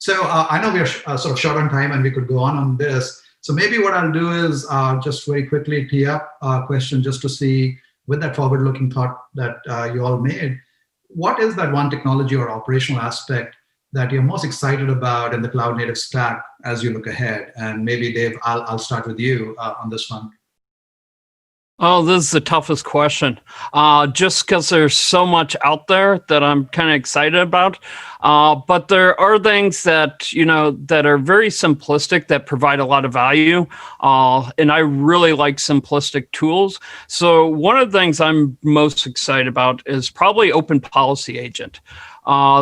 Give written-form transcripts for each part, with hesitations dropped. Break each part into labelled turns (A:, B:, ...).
A: So I know we are sort of short on time and we could go on this. So maybe what I'll do is just very quickly tee up a question just to see, with that forward-looking thought that you all made, what is that one technology or operational aspect that you're most excited about in the cloud-native stack as you look ahead? And maybe, Dave, I'll start with you on this one.
B: Oh, this is the toughest question. Just because there's so much out there that I'm kind of excited about. But there are things that, that are very simplistic that provide a lot of value. And I really like simplistic tools. So one of the things I'm most excited about is probably Open Policy Agent.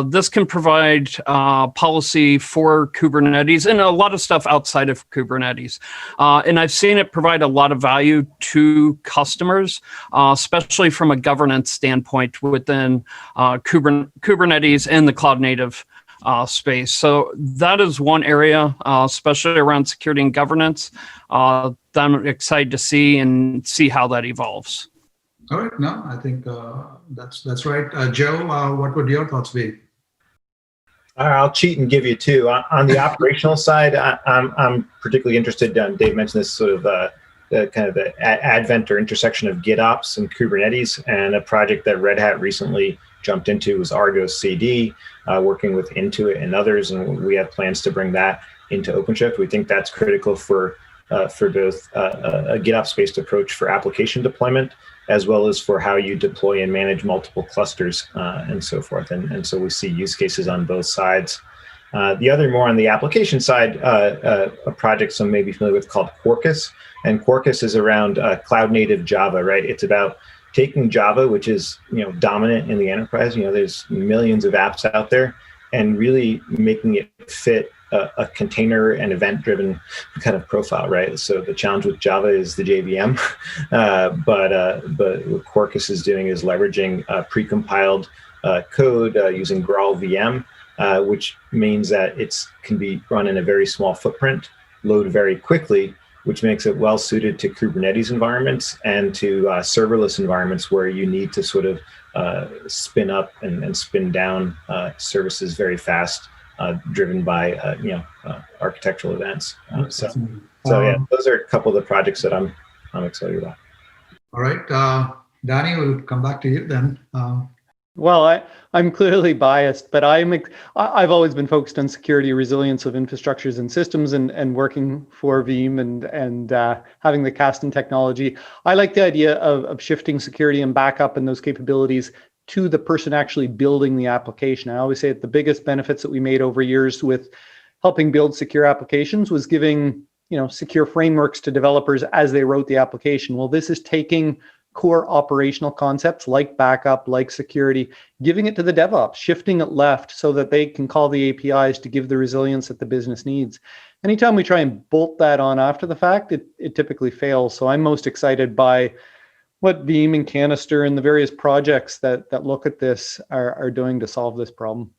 B: This can provide policy for Kubernetes and a lot of stuff outside of Kubernetes. And I've seen it provide a lot of value to customers, especially from a governance standpoint within Kubernetes and the cloud-native space. So that is one area, especially around security and governance, that I'm excited to see how that evolves.
A: All right, no, I think that's right. Joe, what would your thoughts be?
C: I'll cheat and give you two. On the operational side, I'm particularly interested. Dave mentioned this sort of the kind of the advent or intersection of GitOps and Kubernetes, and a project that Red Hat recently jumped into was Argo CD, working with Intuit and others, and we have plans to bring that into OpenShift. We think that's critical for both a GitOps-based approach for application deployment, as well as for how you deploy and manage multiple clusters and so forth. And so we see use cases on both sides. The other, more on the application side, a project some may be familiar with called Quarkus. And Quarkus is around cloud-native Java, right? It's about taking Java, which is dominant in the enterprise. There's millions of apps out there, and really making it fit a container and event-driven kind of profile, right? So the challenge with Java is the JVM, but what Quarkus is doing is leveraging precompiled code using Graal VM, which means that it can be run in a very small footprint, load very quickly, which makes it well suited to Kubernetes environments and to serverless environments where you need to sort of spin up and spin down services very fast. Driven by architectural events. So yeah, those are a couple of the projects that I'm excited about.
A: All right, Danny, we'll come back to you then.
D: Well, I'm clearly biased, but I've always been focused on security, resilience of infrastructures and systems, and working for Veeam and having the Kasten technology. I like the idea of shifting security and backup and those capabilities to the person actually building the application. I always say that the biggest benefits that we made over years with helping build secure applications was giving secure frameworks to developers as they wrote the application. Well, this is taking core operational concepts like backup, like security, giving it to the DevOps, shifting it left so that they can call the APIs to give the resilience that the business needs. Anytime we try and bolt that on after the fact, it typically fails. So I'm most excited by what Veeam and Canister and the various projects that look at this are doing to solve this problem.